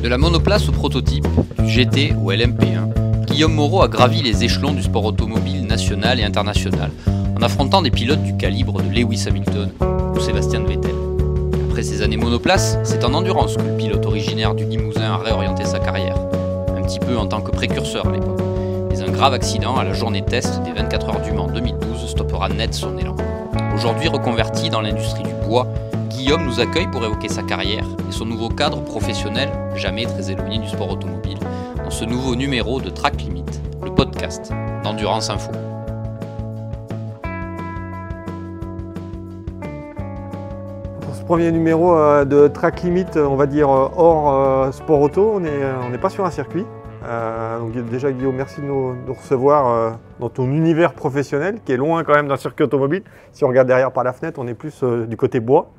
De la monoplace au prototype, du GT au LMP1, Guillaume Moreau a gravi les échelons du sport automobile national et international, en affrontant des pilotes du calibre de Lewis Hamilton ou Sébastien Vettel. Après ces années monoplace, c'est en endurance que le pilote originaire du Limousin a réorienté sa carrière, un petit peu en tant que précurseur à l'époque. Mais un grave accident à la journée test des 24 heures du Mans 2012 stoppera net son élan. Aujourd'hui reconverti dans l'industrie du bois, Guillaume nous accueille pour évoquer sa carrière et son nouveau cadre professionnel, jamais très éloigné du sport automobile, dans ce nouveau numéro de Track Limit, le podcast d'Endurance Info. Pour ce premier numéro de Track Limit, on va dire hors sport auto, on n'est pas sur un circuit. Donc déjà Guillaume, merci de nous recevoir dans ton univers professionnel qui est loin quand même d'un circuit automobile. Si on regarde derrière par la fenêtre, on est plus du côté bois.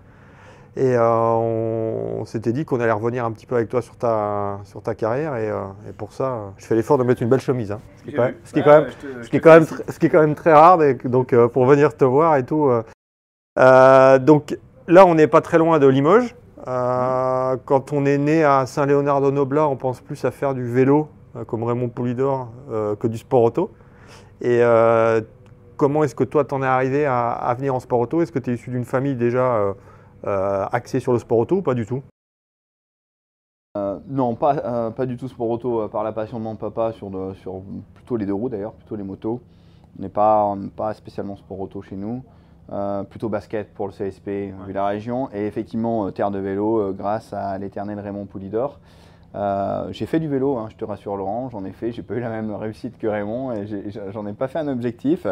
Et on s'était dit qu'on allait revenir un petit peu avec toi sur ta carrière et pour ça, je fais l'effort de mettre une belle chemise. Hein, ce qui est quand même très rare, donc pour venir te voir et tout. Donc là, on n'est pas très loin de Limoges. Quand on est né à Saint-Léonard-de-Noblat, on pense plus à faire du vélo, comme Raymond Poulidor, que du sport auto. Et comment est-ce que toi, t'en es arrivé à venir en sport auto? Est-ce que tu es issu d'une famille déjà axée sur le sport auto ou pas du tout? Non, pas du tout sport auto, par la passion de mon papa sur plutôt les deux roues d'ailleurs, plutôt les motos. On n'est pas spécialement sport auto chez nous. Plutôt basket pour le CSP vu la région et effectivement terre de vélo grâce à l'éternel Raymond Poulidor. J'ai fait du vélo, hein, je te rassure Laurent, j'en ai fait, j'ai pas eu la même réussite que Raymond et j'en ai pas fait un objectif,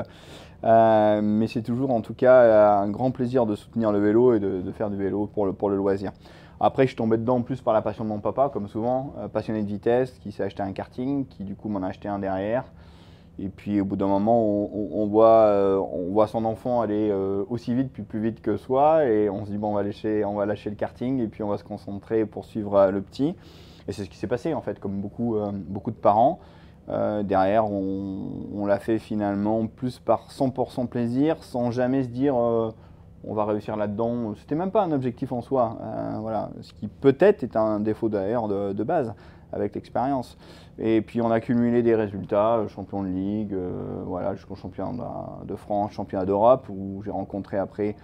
mais c'est toujours en tout cas un grand plaisir de soutenir le vélo et de faire du vélo pour le loisir. Après je suis tombé dedans plus par la passion de mon papa comme souvent, passionné de vitesse, qui s'est acheté un karting, qui du coup m'en a acheté un derrière. Et puis au bout d'un moment, on voit son enfant aller aussi vite, puis plus vite que soi, et on se dit bon, on va lâcher le karting, et puis on va se concentrer pour suivre le petit. Et c'est ce qui s'est passé en fait, comme beaucoup de parents. Derrière, on l'a fait finalement plus par 100% plaisir, sans jamais se dire on va réussir là-dedans. C'était même pas un objectif en soi, voilà. Ce qui peut-être est un défaut d'ailleurs de base avec l'expérience. Et puis on a cumulé des résultats, champion de ligue, voilà, jusqu'au championnat de France, championnat d'Europe, où j'ai rencontré après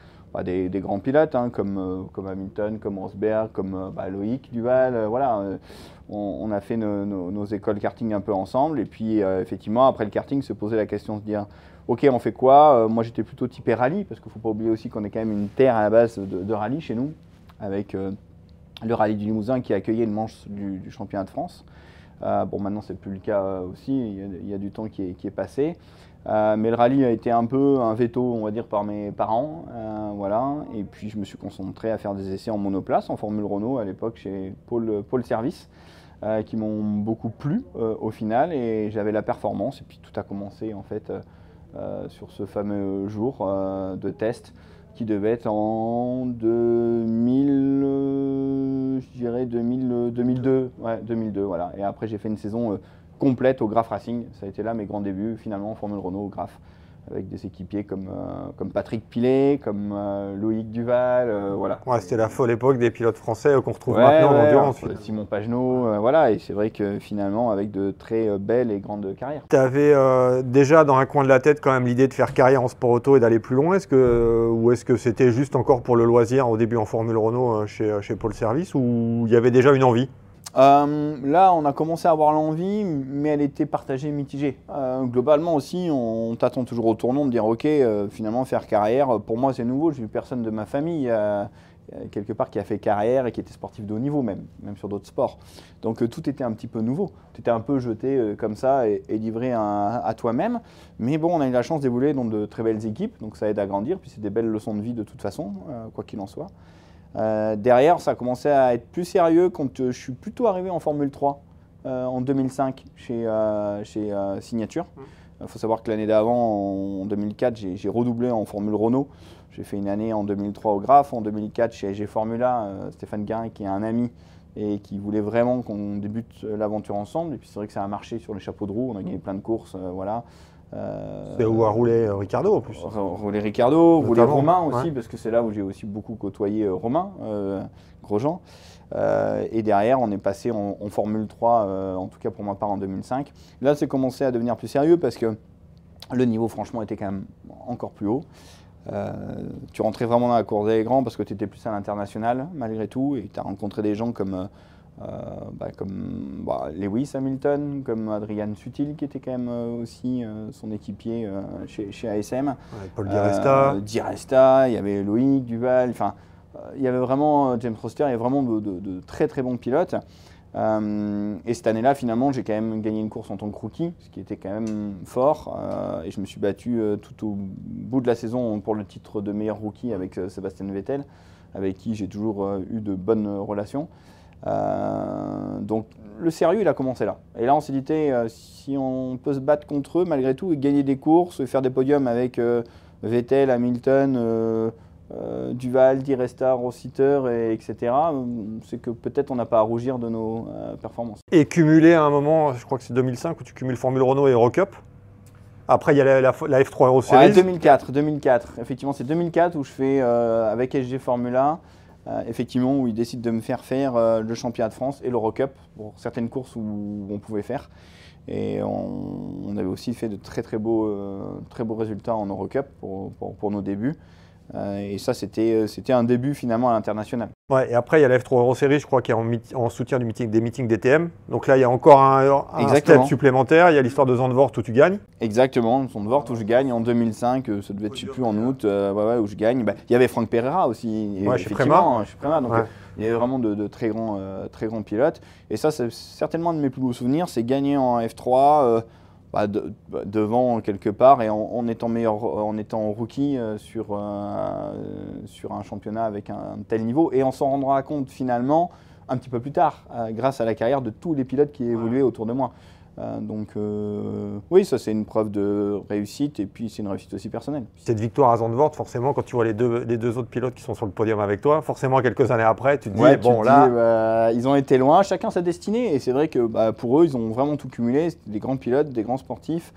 des grands pilotes hein, comme Hamilton, comme Rosberg, comme Loïc Duval, voilà. On a fait nos écoles karting un peu ensemble. Et puis effectivement, après le karting, se poser la question de se dire ok, on fait quoi? Moi j'étais plutôt typé rallye, parce qu'il ne faut pas oublier aussi qu'on est quand même une terre à la base de rallye chez nous, avec le rallye du Limousin qui a accueilli le manche du championnat de France. Bon, maintenant, c'est plus le cas aussi, il y a du temps qui est passé. Mais le rallye a été un peu un veto, on va dire, par mes parents. Voilà. Et puis, je me suis concentré à faire des essais en monoplace, en Formule Renault à l'époque chez Pôle Service, qui m'ont beaucoup plu au final. Et j'avais la performance. Et puis, tout a commencé en fait sur ce fameux jour de test qui devait être en 2002, ouais, 2002, voilà. Et après, j'ai fait une saison complète au Graf Racing. Ça a été là mes grands débuts, finalement, en Formule Renault au Graf, avec des équipiers comme Patrick Pilet, comme Loïc Duval, voilà. Ouais, c'était la folle époque des pilotes français qu'on retrouve maintenant en endurance. Simon Pagenaud, voilà. Et c'est vrai que finalement, avec de très belles et grandes carrières. Tu avais déjà dans un coin de la tête quand même l'idée de faire carrière en sport auto et d'aller plus loin. Ou est-ce que c'était juste encore pour le loisir au début en Formule Renault chez Pôle Service, ou il y avait déjà une envie? Là, on a commencé à avoir l'envie, mais elle était partagée, mitigée. Globalement aussi, on t'attend toujours au tournant de dire ok, finalement faire carrière, pour moi c'est nouveau, j'ai vu personne de ma famille quelque part qui a fait carrière et qui était sportif de haut niveau même sur d'autres sports. Donc tout était un petit peu nouveau, tu étais un peu jeté comme ça et livré à toi-même. Mais bon, on a eu la chance d'évoluer dans de très belles équipes, donc ça aide à grandir, puis c'est des belles leçons de vie de toute façon, quoi qu'il en soit. Derrière, ça a commencé à être plus sérieux quand je suis plutôt arrivé en Formule 3 en 2005 chez Signature. Il faut savoir que l'année d'avant, en 2004, j'ai redoublé en Formule Renault. J'ai fait une année en 2003 au Graf, en 2004 chez AG Formula, Stéphane Guin qui est un ami et qui voulait vraiment qu'on débute l'aventure ensemble. Et puis c'est vrai que ça a marché sur les chapeaux de roue, on a gagné plein de courses, voilà. C'est où a roulé Ricardo en plus. Roulé Ricardo, roulé Notamment, Romain aussi, ouais. parce que c'est là où j'ai aussi beaucoup côtoyé Romain Grosjean. Et derrière, on est passé en Formule 3, en tout cas pour ma part en 2005. Là, c'est commencé à devenir plus sérieux parce que le niveau, franchement, était quand même encore plus haut. Tu rentrais vraiment dans la cour des grands parce que tu étais plus à l'international, malgré tout, et tu as rencontré des gens comme Lewis Hamilton, comme Adrian Sutil, qui était quand même aussi son équipier chez ASM. Ouais, Paul Di Resta. Di Resta, il y avait Loïc Duval, enfin, il y avait vraiment James Roster, il y avait vraiment de très très bons pilotes. Et cette année-là, finalement, j'ai quand même gagné une course en tant que rookie, ce qui était quand même fort. Et je me suis battu tout au bout de la saison pour le titre de meilleur rookie avec Sébastien Vettel, avec qui j'ai toujours eu de bonnes relations. Donc le sérieux, il a commencé là. Et là, on s'est dit, si on peut se battre contre eux malgré tout et gagner des courses, faire des podiums avec Vettel, Hamilton, Duval, Di Resta, Rossiter, etc., c'est que peut-être on n'a pas à rougir de nos performances. Et cumulé à un moment, je crois que c'est 2005, où tu cumules Formule Renault et Eurocup. Après, il y a la F3 Euro Series. Ouais, 2004. Effectivement, c'est 2004 où je fais avec SG Formula, effectivement, où ils décident de me faire le championnat de France et l'Eurocup pour certaines courses où on pouvait faire. Et on avait aussi fait de très beaux résultats en Eurocup pour nos débuts. Et ça, c'était un début finalement à l'international. Ouais, et après, il y a la F3 Euro Series, je crois, qui est en soutien des meetings DTM. Donc là, il y a encore un step supplémentaire. Il y a l'histoire de Zandvoort où tu gagnes. Exactement, Zandvoort où je gagne en 2005, ça devait être, je sais plus, en août, où je gagne. Il y avait Franck Pereira aussi, ouais, chez Prema. Donc ouais. Il y avait vraiment de très grands pilotes. Et ça, c'est certainement un de mes plus beaux souvenirs, c'est gagner en F3. Devant quelque part et en étant rookie sur un championnat avec un tel niveau, et on s'en rendra compte finalement un petit peu plus tard grâce à la carrière de tous les pilotes qui évoluaient autour de moi. Oui, ça c'est une preuve de réussite, et puis c'est une réussite aussi personnelle. Cette victoire à Zandvoort, forcément, quand tu vois les deux autres pilotes qui sont sur le podium avec toi, forcément quelques années après, tu te dis, ils ont été loin, chacun sa destinée, et c'est vrai que pour eux, ils ont vraiment tout cumulé, c'était des grands pilotes, des grands sportifs,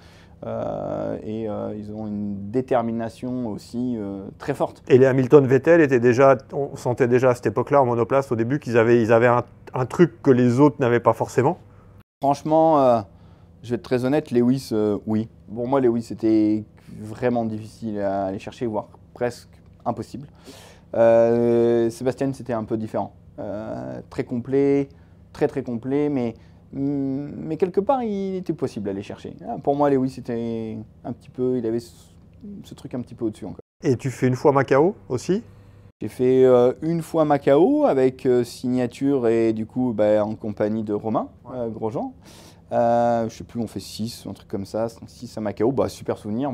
et ils ont une détermination aussi très forte. Et les Hamilton-Vettel étaient déjà, on sentait déjà à cette époque-là, en monoplace, au début, qu'ils avaient un truc que les autres n'avaient pas forcément. Franchement, je vais être très honnête, Lewis, oui. Pour moi, Lewis, c'était vraiment difficile à aller chercher, voire presque impossible. Sébastien, c'était un peu différent. Très complet, très complet, mais quelque part, il était possible d'aller chercher. Pour moi, Lewis, c'était un petit peu, il avait ce truc un petit peu au-dessus encore. Et tu fais une fois Macao aussi? J'ai fait une fois Macao avec signature et du coup en compagnie de Romain Grosjean. Je ne sais plus, on fait 6, un truc comme ça, 6 à Macao, super souvenir,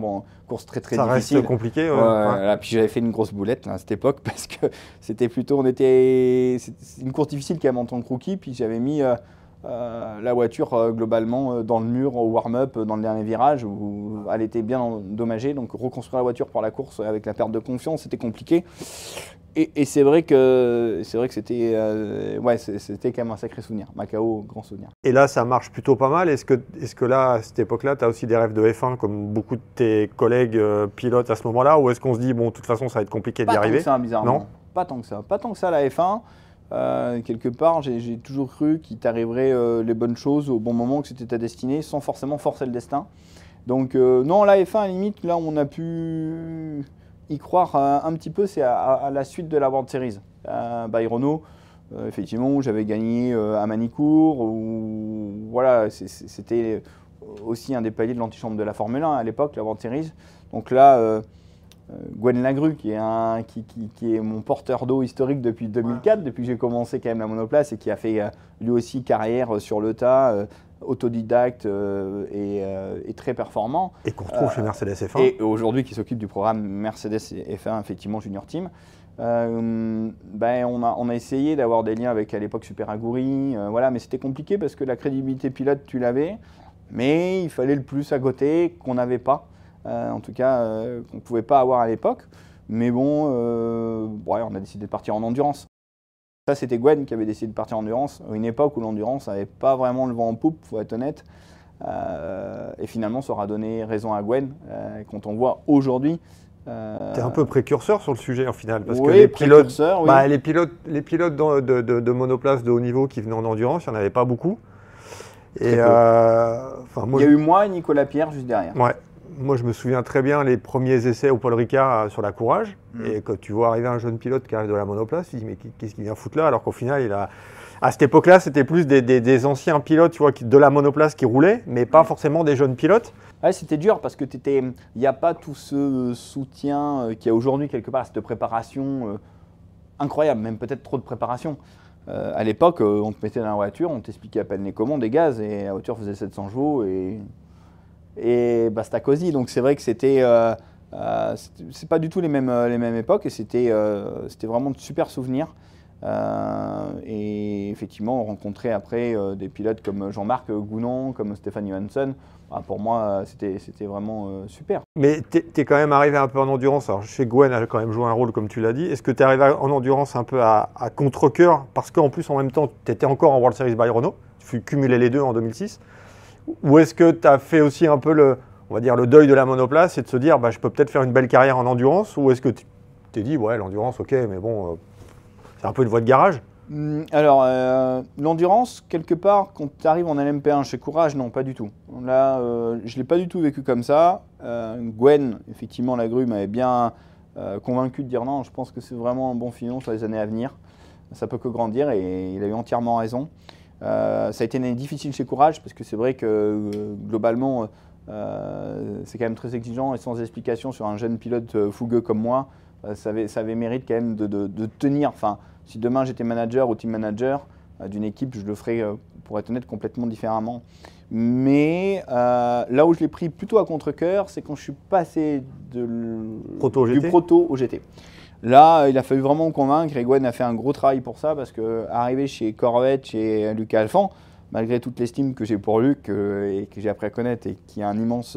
course très difficile. Ça reste compliqué. Ouais. Puis j'avais fait une grosse boulette à cette époque parce que c'était une course difficile quand même en tant que rookie, puis j'avais mis la voiture globalement dans le mur au warm-up dans le dernier virage où elle était bien endommagée, donc reconstruire la voiture pour la course avec la perte de confiance, c'était compliqué. Et c'est vrai que c'était c'était quand même un sacré souvenir. Macao, grand souvenir. Et là, ça marche plutôt pas mal. Est-ce que là, à cette époque-là, tu as aussi des rêves de F1 comme beaucoup de tes collègues pilotes à ce moment-là, ou est-ce qu'on se dit, bon, de toute façon, ça va être compliqué d'y arriver? Pas tant que ça, bizarrement. Non, pas tant que ça, la F1. Quelque part, j'ai toujours cru qu'il t'arriverait les bonnes choses au bon moment, que c'était ta destinée, sans forcément forcer le destin. Donc non, la F1, à la limite, là, on a pu y croire un petit peu, c'est à la suite de la World Series. By Renault, effectivement, où j'avais gagné à Manicourt, où voilà, c'était aussi un des paliers de l'antichambre de la Formule 1 à l'époque, la World Series. Donc là, Gwen Lagru, qui est mon porteur d'eau historique depuis 2004, depuis que j'ai commencé quand même la monoplace, et qui a fait lui aussi carrière sur le tas, autodidacte et très performant. et qu'on retrouve chez Mercedes F1. Et aujourd'hui qui s'occupe du programme Mercedes F1, effectivement Junior Team. On a essayé d'avoir des liens avec à l'époque Super Aguri, mais c'était compliqué parce que la crédibilité pilote tu l'avais, mais il fallait le plus à côté qu'on n'avait pas. En tout cas, qu'on ne pouvait pas avoir à l'époque. Mais bon, on a décidé de partir en endurance. Ça, c'était Gwen qui avait décidé de partir en endurance, à une époque où l'endurance n'avait pas vraiment le vent en poupe, il faut être honnête. Et finalement, ça aura donné raison à Gwen. Quand on voit aujourd'hui. T'es un peu précurseur sur le sujet en final, parce oui, que les pilotes, oui. les pilotes de monoplace de haut niveau qui venaient en endurance, il n'y en avait pas beaucoup. Et Il y a eu moi et Nicolas Pierre juste derrière. Ouais. Moi, je me souviens très bien les premiers essais au Paul Ricard sur la Courage. Et quand tu vois arriver un jeune pilote qui arrive de la monoplace, tu te dis mais qu'est-ce qu'il vient foutre là? Alors qu'au final, à cette époque-là, c'était plus des anciens pilotes, tu vois, de la monoplace qui roulaient, mais pas forcément des jeunes pilotes. Ouais, c'était dur parce que il n'y a pas tout ce soutien qu'il y a aujourd'hui quelque part, cette préparation incroyable, même peut-être trop de préparation. À l'époque, on te mettait dans la voiture, on t'expliquait à peine les commandes, des gaz, et la voiture faisait 700 chevaux et basta cosy. Donc c'est vrai que c'est pas du tout les mêmes époques, et c'était vraiment de super souvenirs. Et effectivement, on rencontrait après des pilotes comme Jean-Marc Gounon, comme Stéphane Johansson. Pour moi, c'était vraiment super. Mais tu es quand même arrivé un peu en endurance. Alors, chez Gwen a quand même joué un rôle, comme tu l'as dit. Est-ce que tu es arrivé en endurance un peu à contre-cœur? Parce qu'en plus, en même temps, tu étais encore en World Series by Renault. Tu cumulais les deux en 2006. Ou est-ce que tu as fait aussi un peu on va dire, le deuil de la monoplace et de se dire je peux peut-être faire une belle carrière en endurance? Ou est-ce que tu t'es dit, ouais, l'endurance, ok, mais bon, c'est un peu une voie de garage? Alors, l'endurance, quelque part, quand tu arrives en LMP1 chez Courage, non, pas du tout. Là, je ne l'ai pas du tout vécu comme ça. Gwen, effectivement, la grue m'avait bien convaincu de dire non, je pense que c'est vraiment un bon filon sur les années à venir. Ça peut que grandir, et il a eu entièrement raison. Ça a été une année difficile chez Courage, parce que c'est vrai que globalement, c'est quand même très exigeant et sans explication sur un jeune pilote fougueux comme moi. Ça avait mérite quand même de tenir. Enfin, si demain j'étais manager ou team manager d'une équipe, je le ferais, pour être honnête, complètement différemment. Mais là où je l'ai pris plutôt à contre-cœur, c'est quand je suis passé du proto au GT. Là, il a fallu vraiment me convaincre, et Gwen a fait un gros travail pour ça, parce qu'arriver chez Corvette, chez Lucas Alphand, malgré toute l'estime que j'ai pour Luc et que j'ai appris à connaître, et qui est un immense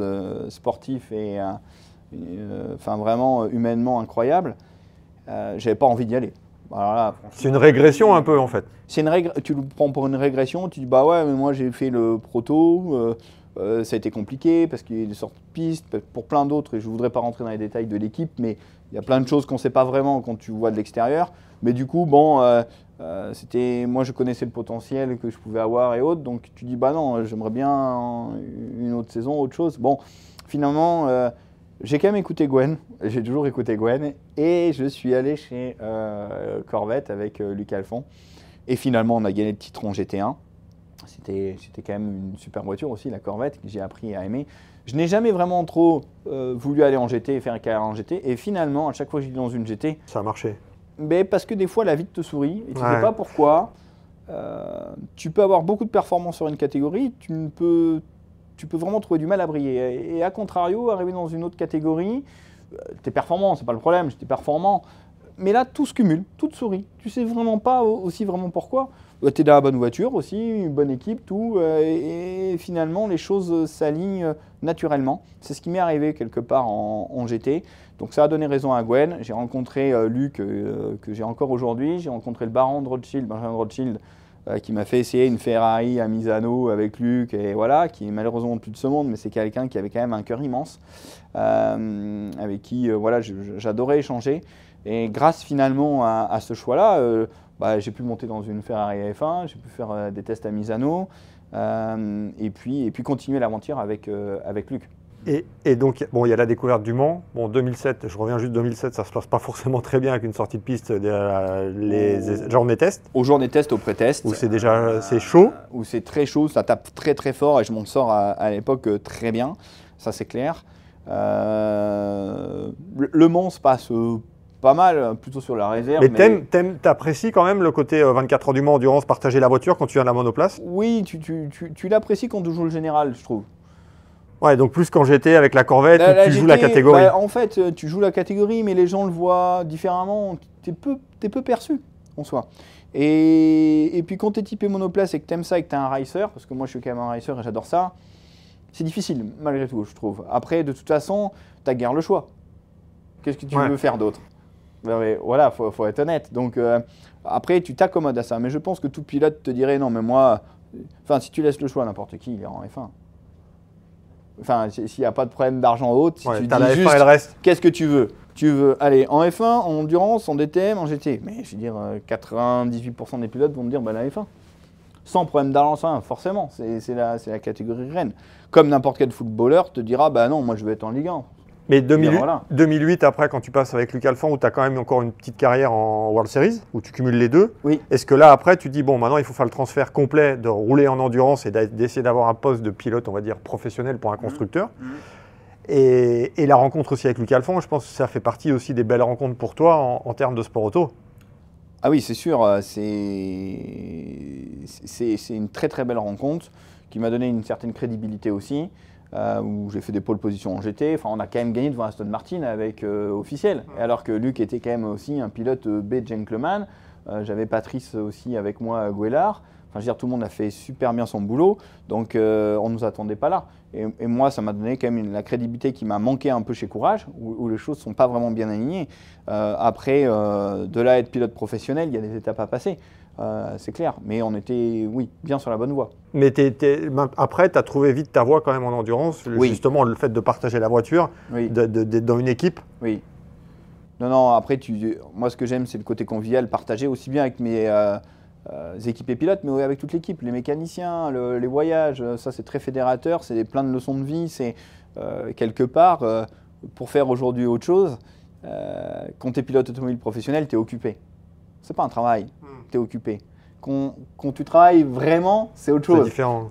sportif et vraiment humainement incroyable, j'avais pas envie d'y aller. C'est une régression un peu en fait. Tu le prends pour une régression, tu dis bah ouais, mais moi j'ai fait le proto, ça a été compliqué parce qu'il y a des sortes de pistes, pour plein d'autres, et je ne voudrais pas rentrer dans les détails de l'équipe, mais il y a plein de choses qu'on ne sait pas vraiment quand tu vois de l'extérieur. Mais du coup, bon, moi je connaissais le potentiel que je pouvais avoir et autres, donc tu dis bah non, j'aimerais bien une autre saison, autre chose. Bon, finalement, j'ai quand même écouté Gwen, j'ai toujours écouté Gwen, et je suis allé chez Corvette avec Lucas Alphand. Et finalement, on a gagné le titre en GT1. C'était quand même une super voiture aussi, la Corvette, que j'ai appris à aimer. Je n'ai jamais vraiment trop voulu aller en GT et faire une carrière en GT. Et finalement, à chaque fois que j'étais dans une GT… Ça a marché. Mais parce que des fois, la vie te sourit et tu ne sais pas pourquoi. Tu peux avoir beaucoup de performances sur une catégorie, tu peux vraiment trouver du mal à briller. Et à contrario, arriver dans une autre catégorie, tu es performant, c'est pas le problème, j'étais performant. Mais là, tout se cumule, tout te sourit. Tu sais vraiment pas aussi vraiment pourquoi. Tu es dans la bonne voiture aussi, une bonne équipe, tout. Et finalement, les choses s'alignent naturellement. C'est ce qui m'est arrivé quelque part en GT. Donc ça a donné raison à Gwen. J'ai rencontré Luc, que j'ai encore aujourd'hui. J'ai rencontré le baron de Rothschild, Benjamin de Rothschild, qui m'a fait essayer une Ferrari à Misano avec Luc, et voilà, qui est malheureusement plus de ce monde, mais c'est quelqu'un qui avait quand même un cœur immense, avec qui voilà, j'adorais échanger. Et grâce finalement à ce choix-là, j'ai pu monter dans une Ferrari F1, j'ai pu faire des tests à Misano, et puis continuer l'aventure avec Luc. Et donc, bon, il y a la découverte du Mans. Bon, 2007, je reviens juste 2007, ça ne se passe pas forcément très bien avec une sortie de piste, les journées tests. Aux journées tests, au pré-test. Où c'est déjà c'est chaud. Où c'est très chaud, ça tape très très fort, et je m'en sors à l'époque très bien, ça c'est clair. Le Mans se passe pas mal, plutôt sur la réserve. Mais t'apprécies quand même le côté 24 heures du Mans endurance, partager la voiture quand tu viens de la monoplace? Oui, tu l'apprécies quand tu joues le général, je trouve. Ouais, donc plus quand j'étais avec la Corvette, où tu joues la catégorie. En fait, tu joues la catégorie, mais les gens le voient différemment. T'es peu perçu, en soi. Et puis quand t'es typé monoplace et que t'aimes ça et que t'es un racer, parce que moi je suis quand même un racer et j'adore ça, c'est difficile, malgré tout, je trouve. Après, de toute façon, t'as guère le choix. Qu'est-ce que tu veux faire d'autre? Mais voilà, faut être honnête. Donc après, tu t'accommodes à ça. Mais je pense que tout pilote te dirait non, mais moi, si tu laisses le choix à n'importe qui, il est en F1. Enfin, s'il n'y a pas de problème d'argent haute, si tu t'as dis la F1 juste et le reste. qu'est-ce que tu veux? Tu veux aller en F1, en endurance, en DTM, en GT. Mais je veux dire, 98% des pilotes vont te dire bah, la F1. Sans problème d'argent, forcément, c'est la catégorie reine. Comme n'importe quel footballeur te dira bah non, moi je veux être en Ligue 1. Mais Voilà. 2008, après, quand tu passes avec Luc Alphand, où tu as quand même encore une petite carrière en World Series, où tu cumules les deux, Oui. est-ce que là, après, tu dis, bon, maintenant, il faut faire le transfert complet de rouler en endurance et d'essayer d'avoir un poste de pilote, on va dire, professionnel pour un constructeur et la rencontre aussi avec Luc Alphand, je pense que ça fait partie aussi des belles rencontres pour toi en termes de sport auto. Ah oui, c'est sûr, c'est une très très belle rencontre qui m'a donné une certaine crédibilité aussi. Où j'ai fait des pole positions en GT. Enfin, on a quand même gagné devant Aston Martin avec officiel. Et alors que Luc était quand même aussi un pilote B gentleman. J'avais Patrice aussi avec moi à Gouelard. Enfin, je veux dire, tout le monde a fait super bien son boulot. Donc, on ne nous attendait pas là. Et moi, ça m'a donné quand même la crédibilité qui m'a manqué un peu chez Courage, où les choses ne sont pas vraiment bien alignées. Après, de là à être pilote professionnel, il y a des étapes à passer. C'est clair, mais on était, oui, bien sur la bonne voie. Mais après, tu as trouvé vite ta voie quand même en endurance, Oui. Justement le fait de partager la voiture, Oui. d'être dans une équipe. Oui. Non, après, moi ce que j'aime, c'est le côté convivial, partagé aussi bien avec mes équipes pilotes, mais avec toute l'équipe, les mécaniciens, les voyages, ça c'est très fédérateur, c'est plein de leçons de vie, c'est quelque part, pour faire aujourd'hui autre chose, quand tu es pilote automobile professionnel, tu es occupé. C'est pas un travail, tu es occupé. Quand tu travailles vraiment, c'est autre chose. C'est différent.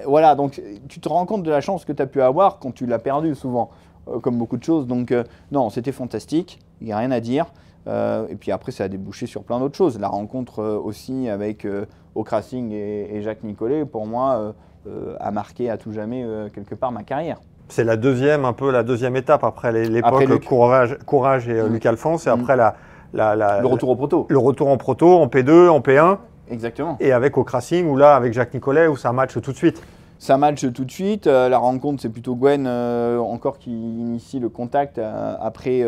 Voilà, donc tu te rends compte de la chance que tu as pu avoir quand tu l'as perdu souvent, comme beaucoup de choses. Donc non, c'était fantastique, il n'y a rien à dire. Et puis après, ça a débouché sur plein d'autres choses. La rencontre aussi avec Hawk Racing et Jacques Nicolet, pour moi, a marqué à tout jamais quelque part ma carrière. C'est un peu la deuxième étape après l'époque Courage et Luc Alphand, c'est après le retour au proto. Le retour en proto, en P2, en P1. Exactement. Et avec Hawk Racing, ou là, avec Jacques Nicolet, où ça match tout de suite. Ça match tout de suite. La rencontre, c'est plutôt Gwen encore qui initie le contact. Après,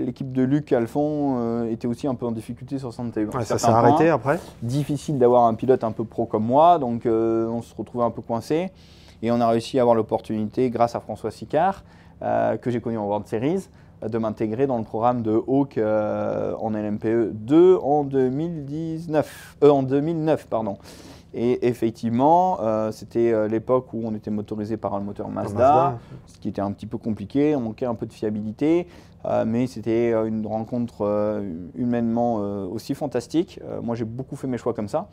l'équipe de Luc Alphand était aussi un peu en difficulté sur certains points. Ça s'est arrêté après. Difficile d'avoir un pilote un peu pro comme moi, donc on se retrouvait un peu coincé. Et on a réussi à avoir l'opportunité, grâce à François Sicard, que j'ai connu en World Series, de m'intégrer dans le programme de Hawk en LMPE 2 en 2009. Et effectivement, c'était l'époque où on était motorisé par un moteur Mazda, ce qui était un petit peu compliqué, on manquait un peu de fiabilité, mais c'était une rencontre humainement aussi fantastique. Moi, j'ai beaucoup fait mes choix comme ça,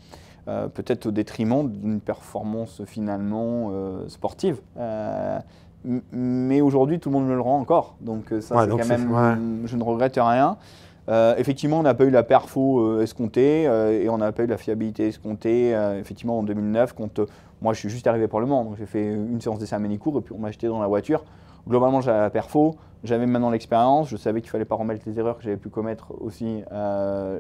peut-être au détriment d'une performance finalement sportive. Mais aujourd'hui, tout le monde me le rend encore. Donc ça, c'est quand même, je ne regrette rien. Effectivement, on n'a pas eu la perfo escomptée et on n'a pas eu la fiabilité escomptée. Effectivement, en 2009, quand moi, je suis juste arrivé pour le Mans, donc j'ai fait une séance d'essai à Ménicourt et puis on m'a acheté dans la voiture. Globalement, j'avais la perfo, j'avais maintenant l'expérience, je savais qu'il ne fallait pas remettre les erreurs que j'avais pu commettre aussi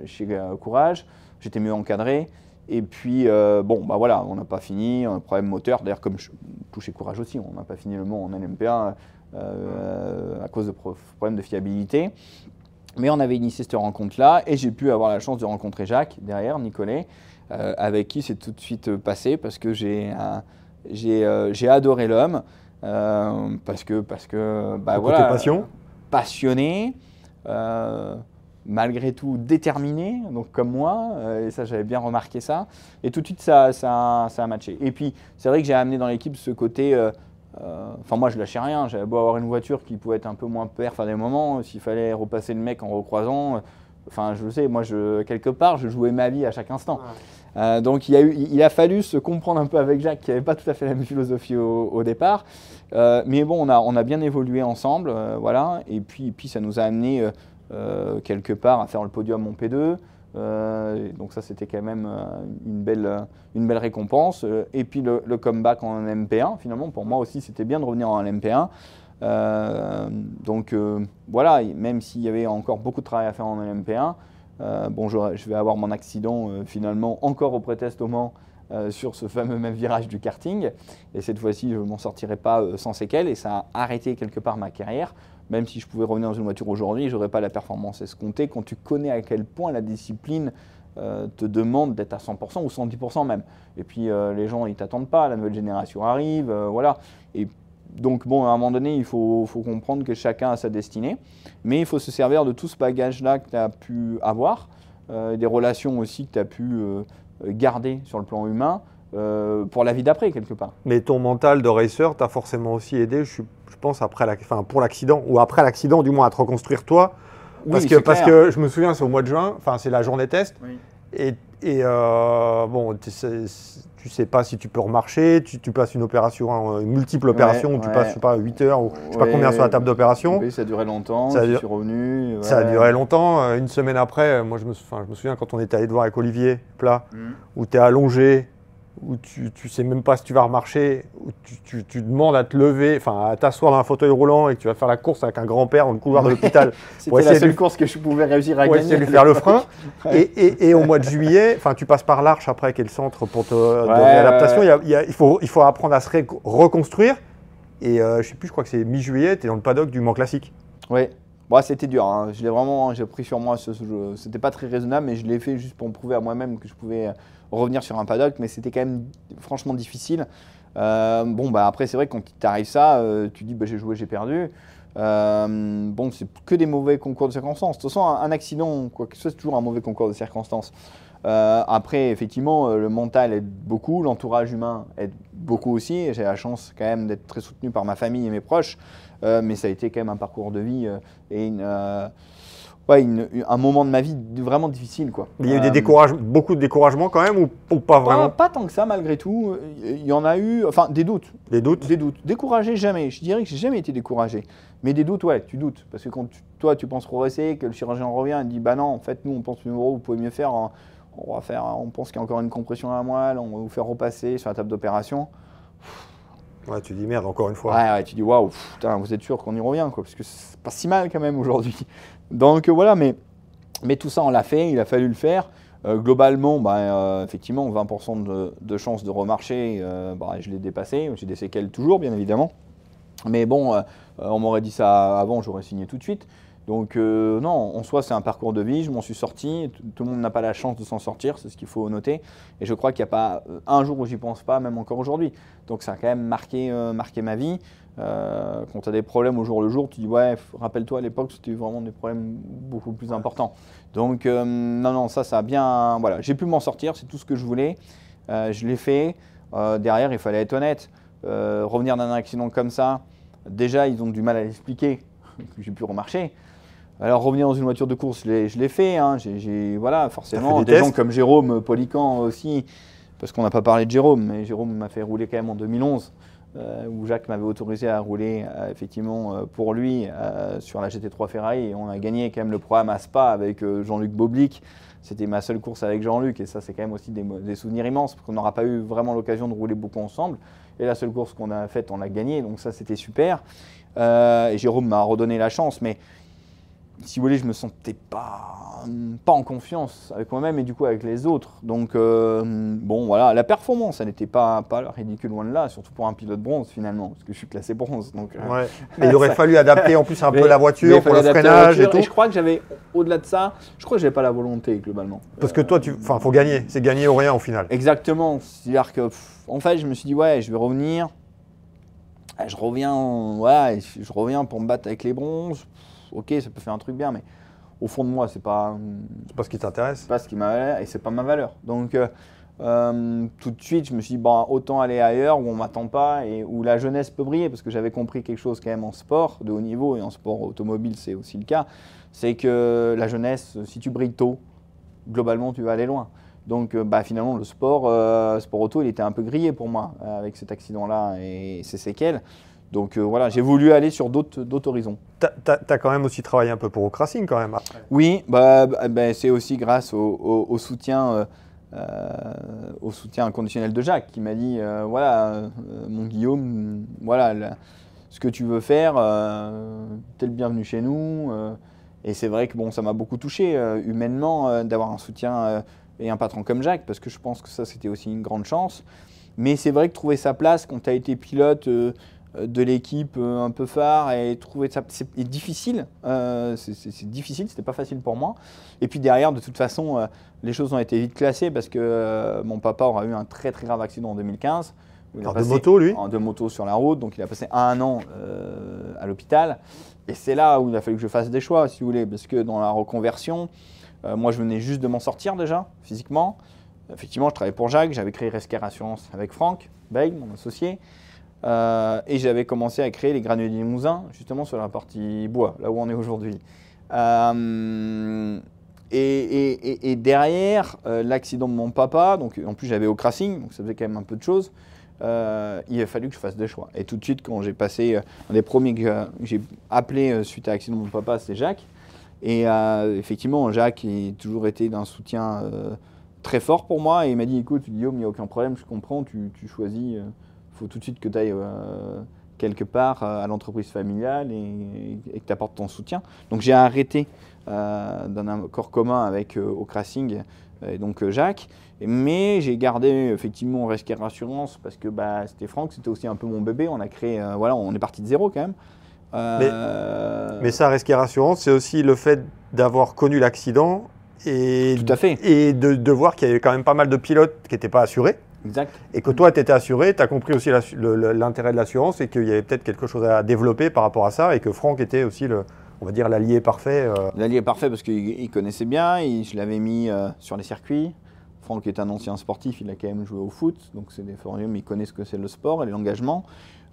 chez Courage. J'étais mieux encadré. Et puis, voilà, on n'a pas fini, un problème moteur. D'ailleurs, comme je touchais Courage aussi, on n'a pas fini le Mans en LMP1 à cause de problèmes de fiabilité. Mais on avait initié cette rencontre-là et j'ai pu avoir la chance de rencontrer Jacques derrière, Nicolet, avec qui c'est tout de suite passé parce que j'ai adoré l'homme, parce que voilà, passionné, malgré tout déterminé, donc comme moi, et ça j'avais bien remarqué ça, et tout de suite ça a matché. Et puis c'est vrai que j'ai amené dans l'équipe ce côté, moi je lâchais rien, j'avais beau avoir une voiture qui pouvait être un peu moins perf à des moments, s'il fallait repasser le mec en recroisant, je le sais, moi quelque part je jouais ma vie à chaque instant. Donc il a fallu se comprendre un peu avec Jacques qui n'avait pas tout à fait la même philosophie au départ, mais bon on a bien évolué ensemble, voilà, et puis ça nous a amené quelque part à faire le podium en P2. Donc ça c'était quand même une belle récompense. Et puis le comeback en LMP1, finalement pour moi aussi c'était bien de revenir en LMP1. Voilà, même s'il y avait encore beaucoup de travail à faire en LMP1, je vais avoir mon accident finalement encore au pré-test au Mans sur ce fameux même virage du karting. Et cette fois-ci je ne m'en sortirai pas sans séquelles et ça a arrêté quelque part ma carrière. Même si je pouvais revenir dans une voiture aujourd'hui, je n'aurais pas la performance escomptée quand tu connais à quel point la discipline te demande d'être à 100% ou 110% même. Et puis les gens, ils ne t'attendent pas, la nouvelle génération arrive, voilà. Et donc bon, à un moment donné, il faut comprendre que chacun a sa destinée, mais il faut se servir de tout ce bagage-là que tu as pu avoir, des relations aussi que tu as pu garder sur le plan humain, pour la vie d'après, quelque part. Mais ton mental de racer t'a forcément aussi aidé, je pense, pour l'accident, ou après l'accident, du moins, à te reconstruire toi. Parce que je me souviens, c'est au mois de juin, c'est la journée test. Oui. Bon, tu sais pas si tu peux remarcher, tu passes une opération, une multiple opération, où tu passes, je sais pas, 8 heures, ou je sais pas combien sur la table d'opération. Oui, ça a duré longtemps, je suis revenu. Ouais. Ça a duré longtemps. Une semaine après, moi je me souviens quand on était allé te voir avec Olivier Plat, où tu es allongé, où tu sais même pas si tu vas remarcher, où tu demandes à te lever, à t'asseoir dans un fauteuil roulant et que tu vas faire la course avec un grand-père dans le couloir de l'hôpital. C'était la seule course que je pouvais réussir à gagner. Pour essayer de lui faire le frein. Et au mois de juillet, tu passes par l'Arche après, qui est le centre pour de réadaptation. Il faut apprendre à se reconstruire. Et je sais plus, je crois que c'est mi-juillet, tu es dans le paddock du Mans Classique. Oui. Bon, c'était dur, hein. J'ai pris sur moi ce jeu. C'était pas très raisonnable, mais je l'ai fait juste pour me prouver à moi-même que je pouvais revenir sur un paddock, mais c'était quand même franchement difficile. Après, c'est vrai que quand il t'arrive ça, tu dis j'ai joué, j'ai perdu. C'est que des mauvais concours de circonstances. De toute façon, un accident, quoi que ce soit, c'est toujours un mauvais concours de circonstances. Après, effectivement, le mental aide beaucoup, l'entourage humain aide beaucoup aussi. J'ai la chance quand même d'être très soutenu par ma famille et mes proches, mais ça a été quand même un parcours de vie et un moment de ma vie vraiment difficile, quoi. Il y a eu beaucoup de découragement quand même, ou pas vraiment? Pas tant que ça, malgré tout. Il y en a eu, des doutes. Des doutes? Des doutes. Découragé, jamais. Je dirais que j'ai jamais été découragé. Mais des doutes, ouais, tu doutes. Parce que quand tu penses progresser, que le chirurgien revient et dit non, en fait, nous, on pense vous pouvez mieux faire. On pense qu'il y a encore une compression à la moelle, on va vous faire repasser sur la table d'opération. Ouais, tu dis merde, encore une fois. Ouais, tu dis waouh, vous êtes sûr qu'on y revient, quoi, parce que c'est pas si mal quand même aujourd'hui. Donc voilà, mais tout ça, on l'a fait, il a fallu le faire. Globalement, effectivement, 20% de chances de remarcher, je l'ai dépassé. J'ai des séquelles toujours, bien évidemment. Mais bon, on m'aurait dit ça avant, j'aurais signé tout de suite. Donc non, en soi, c'est un parcours de vie, je m'en suis sorti. Tout le monde n'a pas la chance de s'en sortir, c'est ce qu'il faut noter. Et je crois qu'il n'y a pas un jour où j'y pense pas, même encore aujourd'hui. Donc ça a quand même marqué ma vie. Quand tu as des problèmes au jour le jour, tu dis ouais, rappelle-toi à l'époque, c'était vraiment des problèmes beaucoup plus importants. Donc non, ça a bien... Voilà, j'ai pu m'en sortir, c'est tout ce que je voulais. Je l'ai fait. Derrière, il fallait être honnête. Revenir d'un accident comme ça, déjà, ils ont du mal à l'expliquer que j'ai pu remarcher. Alors revenir dans une voiture de course, je l'ai fait. Hein. Voilà, forcément, des gens comme Jérôme Polican aussi, parce qu'on n'a pas parlé de Jérôme, mais Jérôme m'a fait rouler quand même en 2011, où Jacques m'avait autorisé à rouler effectivement pour lui sur la GT3 Ferrari. Et on a gagné quand même le programme à Spa avec Jean-Luc Boblic. C'était ma seule course avec Jean-Luc, et ça c'est quand même aussi des souvenirs immenses, parce qu'on n'aura pas eu vraiment l'occasion de rouler beaucoup ensemble. Et la seule course qu'on a faite, on l'a gagnée, donc ça c'était super. Et Jérôme m'a redonné la chance, mais si vous voulez, je me sentais pas en confiance avec moi-même et du coup avec les autres. Donc voilà, la performance, elle n'était pas ridicule, loin de là, surtout pour un pilote bronze finalement, parce que je suis classé bronze. Donc, ouais. Mais il aurait fallu adapter en plus un peu la voiture pour le freinage et tout. Et je crois que j'avais, au-delà de ça, j'avais pas la volonté globalement. Parce que toi, faut gagner, c'est gagner ou rien au final. Exactement, c'est-à-dire que en fait, je me suis dit ouais, je vais revenir. Je reviens pour me battre avec les bronzes. Ok, ça peut faire un truc bien, mais au fond de moi, c'est pas ce qui t'intéresse. C'est pas ce qui m'a et c'est pas ma valeur. Donc tout de suite, je me suis dit autant aller ailleurs où on m'attend pas et où la jeunesse peut briller, parce que j'avais compris quelque chose quand même en sport de haut niveau, et en sport automobile, c'est aussi le cas. C'est que la jeunesse, si tu brilles tôt, globalement, tu vas aller loin. Donc finalement, le sport auto, il était un peu grillé pour moi avec cet accident-là et ses séquelles. Donc voilà, j'ai voulu aller sur d'autres horizons. T'as quand même aussi travaillé un peu pour Oak Racing quand même. Oui, c'est aussi grâce au soutien inconditionnel de Jacques qui m'a dit mon Guillaume, ce que tu veux faire, t'es le bienvenu chez nous. Et c'est vrai que ça m'a beaucoup touché humainement d'avoir un soutien et un patron comme Jacques, parce que je pense que ça c'était aussi une grande chance. Mais c'est vrai que trouver sa place quand tu as été pilote de l'équipe un peu phare et trouver ça c'est difficile. C'est difficile, c'était pas facile pour moi. Et puis derrière, de toute façon, les choses ont été vite classées parce que mon papa aura eu un très très grave accident en 2015. De moto, lui De moto sur la route, donc il a passé 1 an à l'hôpital. Et c'est là où il a fallu que je fasse des choix, si vous voulez, parce que dans la reconversion, moi je venais juste de m'en sortir déjà, physiquement. Effectivement, je travaillais pour Jacques, j'avais créé Rescare Assurance avec Franck Beil, mon associé. Et j'avais commencé à créer les Granulés du Limousin, justement sur la partie bois, là où on est aujourd'hui. Et derrière, l'accident de mon papa, donc en plus j'avais au Crashing, donc ça faisait quand même un peu de choses. Il a fallu que je fasse des choix. Et tout de suite, quand j'ai passé, un des premiers que j'ai appelé suite à l'accident de mon papa, c'est Jacques. Et effectivement, Jacques a toujours été d'un soutien très fort pour moi. Et il m'a dit, écoute Guillaume, il n'y a aucun problème, je comprends, tu choisis, faut tout de suite que tu ailles quelque part à l'entreprise familiale et que tu apportes ton soutien. Donc j'ai arrêté d'un accord commun avec au Crashing, et donc Jacques. Mais j'ai gardé effectivement Rescare Assurance parce que c'était Franck, c'était aussi un peu mon bébé. On a créé, voilà, on est parti de zéro quand même. Mais ça, Rescare Assurance, c'est aussi le fait d'avoir connu l'accident et, tout à fait. Et de voir qu'il y avait quand même pas mal de pilotes qui n'étaient pas assurés. Exact. Et que toi, tu étais assuré, tu as compris aussi l'intérêt de l'assurance et qu'il y avait peut-être quelque chose à développer par rapport à ça et que Franck était aussi on va dire l'allié parfait. L'allié parfait parce qu'il connaissait bien, je l'avais mis sur les circuits. Franck est un ancien sportif, il a quand même joué au foot, donc c'est des forums, il connaît ce que c'est le sport et l'engagement.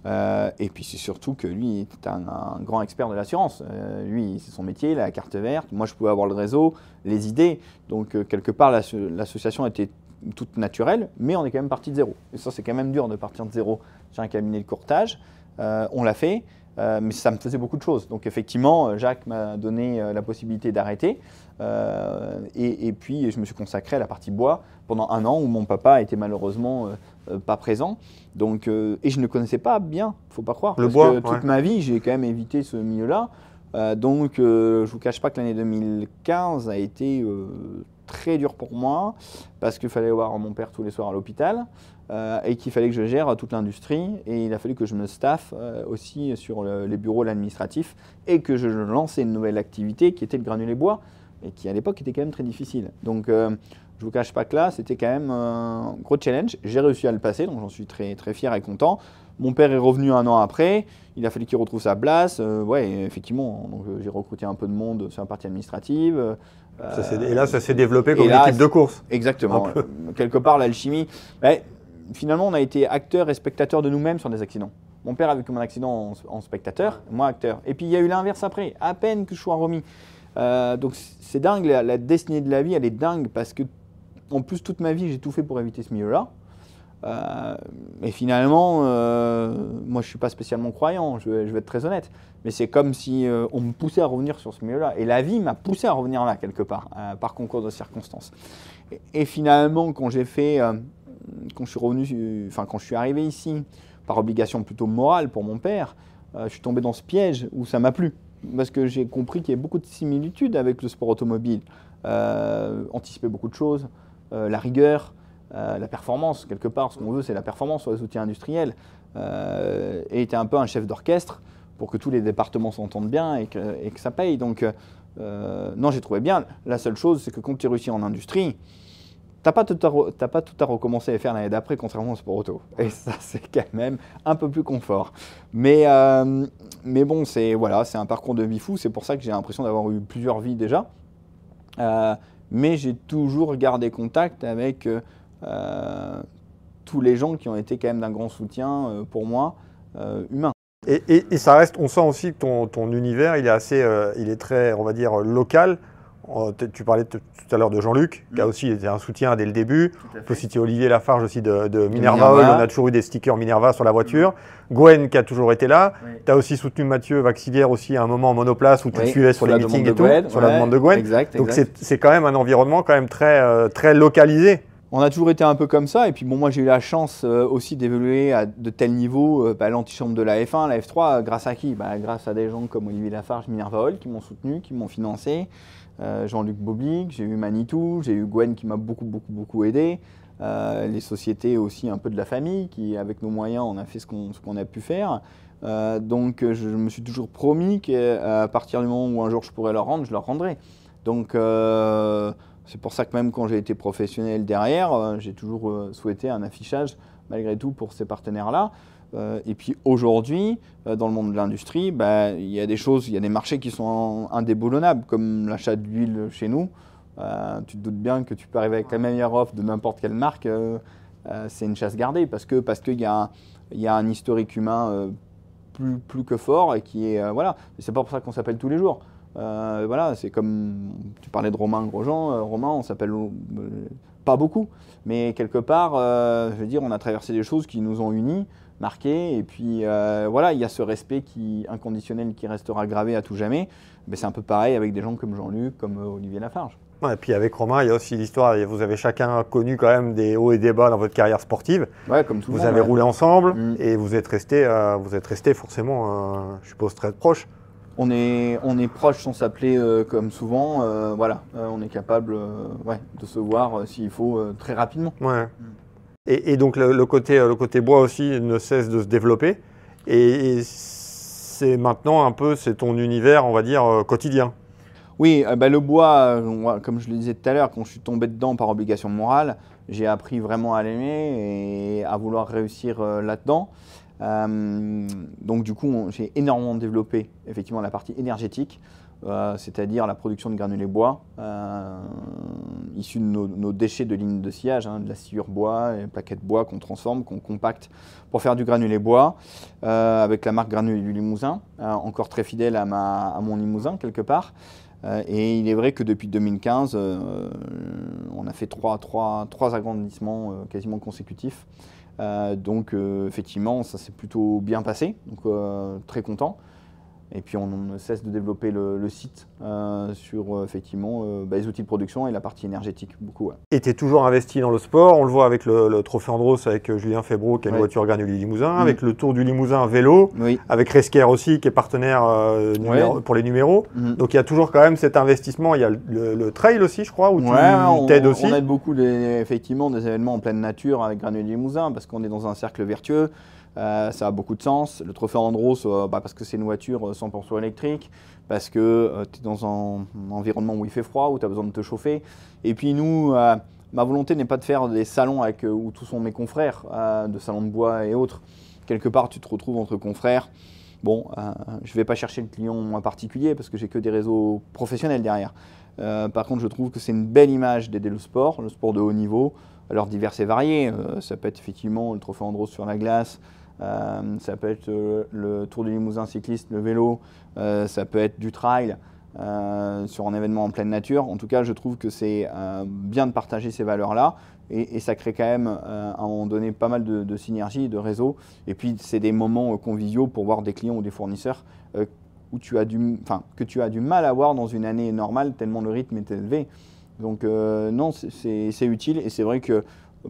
Et puis c'est surtout que lui est un grand expert de l'assurance. Lui, c'est son métier, il a la carte verte. Moi, je pouvais avoir le réseau, les idées. Donc quelque part, l'association était toute naturelle, mais on est quand même parti de zéro. Et ça, c'est quand même dur de partir de zéro. J'ai un cabinet de courtage, on l'a fait. Mais ça me faisait beaucoup de choses. Donc effectivement, Jacques m'a donné la possibilité d'arrêter. Et puis, je me suis consacré à la partie bois pendant 1 an où mon papa était malheureusement pas présent. Donc, et je ne connaissais pas bien, il ne faut pas croire. Le parce bois, que toute ma vie, j'ai quand même évité ce milieu-là. Donc, je ne vous cache pas que l'année 2015 a été très dure pour moi parce qu'il fallait voir mon père tous les soirs à l'hôpital. Et qu'il fallait que je gère toute l'industrie et il a fallu que je me staffe aussi sur les bureaux l'administratif et que je lançais une nouvelle activité qui était le granulé bois et qui à l'époque était quand même très difficile. Donc je ne vous cache pas que là c'était quand même un gros challenge. J'ai réussi à le passer donc j'en suis très, très fier et content. Mon père est revenu 1 an après, il a fallu qu'il retrouve sa place. Ouais, effectivement, donc j'ai recruté un peu de monde sur la partie administrative. Et là ça s'est développé comme une équipe de course. Exactement, quelque part l'alchimie. Finalement, on a été acteurs et spectateurs de nous-mêmes sur des accidents. Mon père a vécu mon accident en spectateur, moi acteur. Et puis il y a eu l'inverse après, à peine que je sois remis. Donc c'est dingue, la destinée de la vie, elle est dingue parce que, en plus, toute ma vie, j'ai tout fait pour éviter ce milieu-là. Et finalement, moi je ne suis pas spécialement croyant, je vais être très honnête. Mais c'est comme si on me poussait à revenir sur ce milieu-là. Et la vie m'a poussé à revenir là, quelque part, par concours de circonstances. Et finalement, quand j'ai fait. Quand je suis arrivé ici, par obligation plutôt morale pour mon père, je suis tombé dans ce piège où ça m'a plu. Parce que j'ai compris qu'il y a beaucoup de similitudes avec le sport automobile. Anticiper beaucoup de choses, la rigueur, la performance, quelque part, ce qu'on veut, c'est la performance sur les outils industriels. Et était un peu un chef d'orchestre pour que tous les départements s'entendent bien et que ça paye. Donc, non, j'ai trouvé bien. La seule chose, c'est que quand tu réussis en industrie, t'as pas tout à recommencer à faire l'année d'après, contrairement au sport auto. Et ça, c'est quand même un peu plus confort. Mais bon, c'est un parcours de vie fou. C'est pour ça que j'ai l'impression d'avoir eu plusieurs vies déjà. Mais j'ai toujours gardé contact avec tous les gens qui ont été quand même d'un grand soutien pour moi, humain. Et ça reste, on sent aussi que ton univers, il est très, on va dire, local. Tu parlais tout à l'heure de Jean-Luc, qui a aussi été un soutien dès le début. On peut citer Olivier Lafarge aussi de Minerva Oil. On a toujours eu des stickers Minerva sur la voiture. Gwen qui a toujours été là. Oui. Tu as aussi soutenu Mathieu Vaxivière aussi à un moment en monoplace où tu le suivais sur les meetings et tout, sur la demande de Gwen. Exact. Donc c'est quand même un environnement quand même très, très localisé. On a toujours été un peu comme ça. Et puis bon, moi j'ai eu la chance aussi d'évoluer à de tels niveaux, l'antichambre de la F1, la F3, grâce à qui ? Grâce à des gens comme Olivier Lafarge, Minerva Oil qui m'ont soutenu, qui m'ont financé. Jean-Luc Boblic, j'ai eu Manitou, j'ai eu Gwen qui m'a beaucoup aidé. Les sociétés aussi un peu de la famille qui, avec nos moyens, on a fait ce qu'on a pu faire. Donc je me suis toujours promis qu'à partir du moment où un jour je pourrais leur rendre, je leur rendrai. Donc c'est pour ça que même quand j'ai été professionnel derrière, j'ai toujours souhaité un affichage malgré tout pour ces partenaires-là. Et puis aujourd'hui, dans le monde de l'industrie, il y a des choses, il y a des marchés qui sont indéboulonnables, comme l'achat d'huile chez nous. Tu te doutes bien que tu peux arriver avec la meilleure offre de n'importe quelle marque, c'est une chasse gardée parce qu'il y a un historique humain plus que fort et qui est voilà. C'est pas pour ça qu'on s'appelle tous les jours. Voilà, c'est comme tu parlais de Romain Grosjean. Romain, on s'appelle pas beaucoup, mais quelque part, je veux dire, on a traversé des choses qui nous ont unis, marqués, et puis voilà, il y a ce respect inconditionnel qui restera gravé à tout jamais. Mais c'est un peu pareil avec des gens comme Jean-Luc, comme Olivier Lafarge. Ouais, et puis avec Romain, il y a aussi l'histoire, vous avez chacun connu quand même des hauts et des bas dans votre carrière sportive. Ouais, comme tout le monde. Vous avez roulé ensemble et vous êtes restés forcément, je suppose, très proches. On est proches sans s'appeler comme souvent. Voilà, on est capable de se voir s'il faut très rapidement. Ouais. Et donc le côté bois aussi ne cesse de se développer. Et c'est maintenant un peu, c'est ton univers, on va dire, quotidien. Oui, le bois, comme je le disais tout à l'heure, quand je suis tombé dedans par obligation morale, j'ai appris vraiment à l'aimer et à vouloir réussir là-dedans. Donc du coup, j'ai énormément développé effectivement la partie énergétique, c'est-à-dire la production de granulés bois, issus de nos déchets de lignes de sciage, de la sciure bois et plaquettes bois qu'on transforme, qu'on compacte pour faire du granulé bois, avec la marque Granulés du Limousin, encore très fidèle à mon Limousin quelque part. Et il est vrai que depuis 2015, on a fait trois agrandissements quasiment consécutifs. Donc effectivement, ça s'est plutôt bien passé, donc très content. Et puis on ne cesse de développer le site sur effectivement les outils de production et la partie énergétique, beaucoup. Ouais. Et tu es toujours investi dans le sport, on le voit avec le Trophée Andros avec Julien Febvreau qui a une voiture Granulés Limousin, avec le Tour du Limousin vélo, avec Resker aussi qui est partenaire pour les numéros. Donc il y a toujours quand même cet investissement, il y a le trail aussi je crois, où tu t'aides aussi. On aide beaucoup effectivement des événements en pleine nature avec Granulés Limousin parce qu'on est dans un cercle vertueux. Ça a beaucoup de sens. Le Trophée Andros, parce que c'est une voiture 100% électrique, parce que tu es dans un environnement où il fait froid, où tu as besoin de te chauffer. Et puis nous, ma volonté n'est pas de faire des salons où tous sont mes confrères, de salons de bois et autres. Quelque part, tu te retrouves entre confrères. Bon, je ne vais pas chercher le client en particulier parce que j'ai que des réseaux professionnels derrière. Par contre, je trouve que c'est une belle image d'aider le sport de haut niveau, alors divers et variés. Ça peut être effectivement le Trophée Andros sur la glace, ça peut être le Tour du Limousin cycliste, le vélo, ça peut être du trail sur un événement en pleine nature. En tout cas, je trouve que c'est bien de partager ces valeurs-là et ça crée quand même à un moment donné pas mal de synergie, de réseau. Et puis, c'est des moments conviviaux pour voir des clients ou des fournisseurs que tu as du mal à voir dans une année normale tellement le rythme est élevé. Donc non, c'est utile et c'est vrai que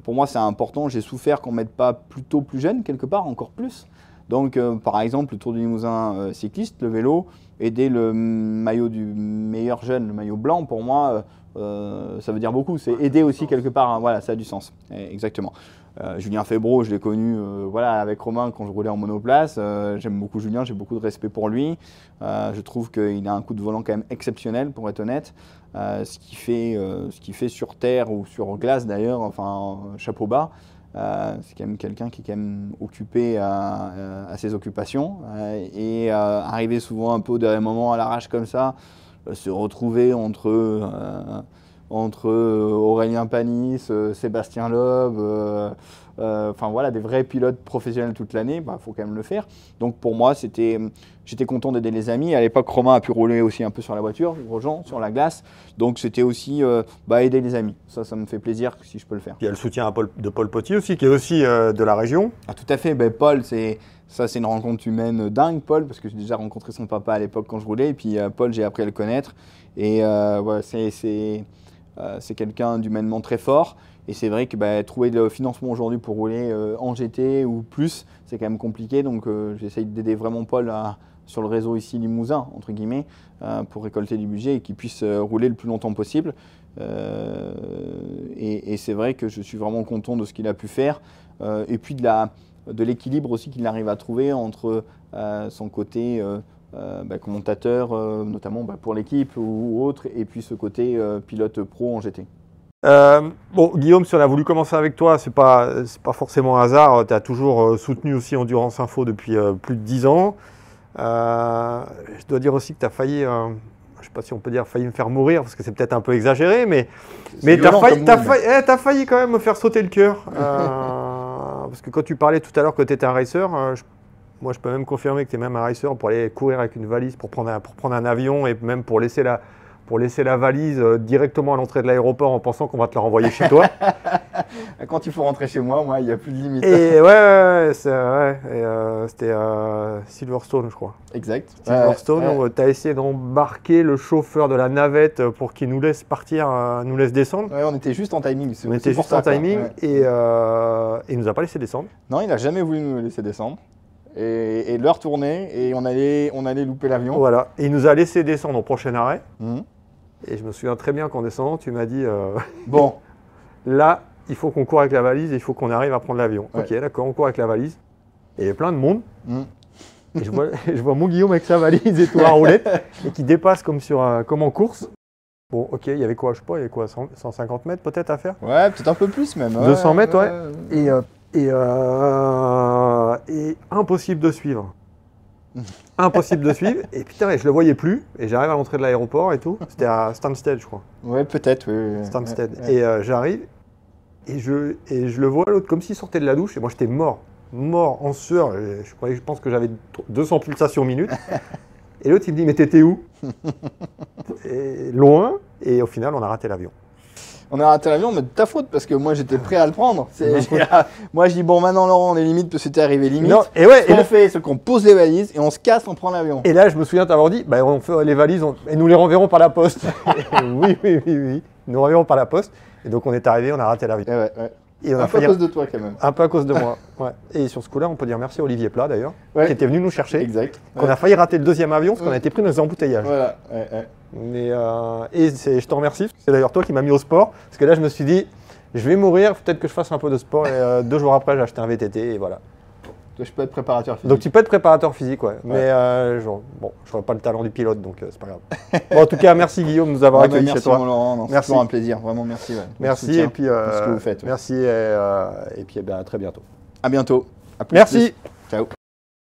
pour moi c'est important. J'ai souffert qu'on ne mette pas plutôt plus jeune quelque part, encore plus. Donc par exemple le Tour du Limousin cycliste, le vélo, aider le maillot du meilleur jeune, le maillot blanc, pour moi ça veut dire beaucoup. C'est aider aussi quelque part, voilà, ça a du sens. Exactement. Julien Febvreau, je l'ai connu avec Romain quand je roulais en monoplace. J'aime beaucoup Julien, j'ai beaucoup de respect pour lui. Je trouve qu'il a un coup de volant quand même exceptionnel, pour être honnête. Ce qu'il fait sur terre ou sur glace d'ailleurs, enfin chapeau bas. C'est quand même quelqu'un qui est quand même occupé à ses occupations et arriver souvent un peu au dernier moment à l'arrache comme ça, se retrouver entre Aurélien Panis, Sébastien Loeb, enfin voilà, des vrais pilotes professionnels toute l'année, faut quand même le faire. Donc pour moi, j'étais content d'aider les amis. À l'époque, Romain a pu rouler aussi un peu sur la voiture, Grosjean, sur la glace. Donc c'était aussi aider les amis. Ça me fait plaisir si je peux le faire. Il y a le soutien de Paul Potier aussi, qui est aussi de la région. Ah, tout à fait. Paul, c'est une rencontre humaine dingue, Paul, parce que j'ai déjà rencontré son papa à l'époque quand je roulais. Et puis Paul, j'ai appris à le connaître. Et c'est quelqu'un d'humainement très fort. Et c'est vrai que trouver le financement aujourd'hui pour rouler en GT ou plus, c'est quand même compliqué. Donc j'essaye d'aider vraiment Paul sur le réseau ici Limousin, entre guillemets, pour récolter du budget et qu'il puisse rouler le plus longtemps possible. Et c'est vrai que je suis vraiment content de ce qu'il a pu faire. Et puis de de l'équilibre aussi qu'il arrive à trouver entre son côté commentateur, notamment pour l'équipe ou autre, et puis ce côté pilote pro en GT. Bon, Guillaume, si on a voulu commencer avec toi, c'est pas forcément un hasard. Tu as toujours soutenu aussi Endurance Info depuis plus de 10 ans. Je dois dire aussi que tu as failli, je ne sais pas si on peut dire failli me faire mourir, parce que c'est peut-être un peu exagéré, mais tu as failli quand même me faire sauter le cœur. Parce que quand tu parlais tout à l'heure que tu étais un racer, moi je peux même confirmer que tu es même un racer pour aller courir avec une valise, pour prendre un avion et même pour laisser la valise directement à l'entrée de l'aéroport en pensant qu'on va te la renvoyer chez toi. Quand il faut rentrer chez moi, il n'y a plus de limite. Et c'était Silverstone, je crois. Exact. Silverstone, où tu as essayé d'embarquer le chauffeur de la navette pour qu'il nous laisse partir, nous laisse descendre. Ouais, on était juste en timing. On était juste en timing et il nous a pas laissé descendre. Non, il n'a jamais voulu nous laisser descendre. Et l'heure tournait et on allait louper l'avion. Voilà, et il nous a laissé descendre au prochain arrêt. Et je me souviens très bien qu'en descendant, tu m'as dit bon, là, il faut qu'on court avec la valise et il faut qu'on arrive à prendre l'avion. Ouais. Ok, d'accord, on court avec la valise. Et il y avait plein de monde. Et je vois mon Guillaume avec sa valise et tout à roulette et qui dépasse comme en course. Bon, ok, il y avait quoi, je sais pas, il y avait quoi, 150 mètres peut-être à faire? Ouais, peut-être un peu plus même. 200 mètres, ouais. Et impossible de suivre. Impossible de suivre. Et putain, je le voyais plus. Et j'arrive à l'entrée de l'aéroport et tout. C'était à Stansted, je crois. Ouais, peut-être, oui. Stansted. Ouais. Et j'arrive et je le vois l'autre comme s'il sortait de la douche. Et moi, j'étais mort en sueur. Je pense que j'avais 200 pulsations minutes. Et l'autre, il me dit, mais t'étais où? Et loin. Et au final, on a raté l'avion. On a raté l'avion, mais de ta faute, parce que moi j'étais prêt à le prendre. Moi je dis, bon, maintenant Laurent, on est limite, parce que t'es arrivé limite. Non, et ouais, ce qu'on fait, c'est qu'on pose les valises et on se casse, on prend l'avion. Et là, je me souviens t'avoir dit, bah, on fait les valises et nous les renverrons par la poste. Oui. Nous renverrons par la poste. Et donc on est arrivé, on a raté l'avion. Et un peu à cause de toi quand même. Un peu à cause de moi. Ouais. Et sur ce coup-là, on peut dire merci à Olivier Plat d'ailleurs, qui était venu nous chercher. Exact. Qu'on a failli rater le deuxième avion parce qu'on a été pris dans les embouteillages. Voilà. Mais, je te remercie. C'est d'ailleurs toi qui m'as mis au sport. Parce que là, je me suis dit, je vais mourir, peut-être que je fasse un peu de sport. Et 2 jours après, j'ai acheté un VTT et voilà. Toi, je peux être préparateur physique. Donc tu peux être préparateur physique, ouais. Mais je n'aurais pas le talent du pilote, donc c'est pas grave. Bon, en tout cas, merci Guillaume de nous avoir accueillis chez toi. Merci Laurent, c'est toujours un plaisir, vraiment merci. Merci et puis ce que vous faites. Merci et puis à très bientôt. À bientôt. À plus. Merci. Ciao.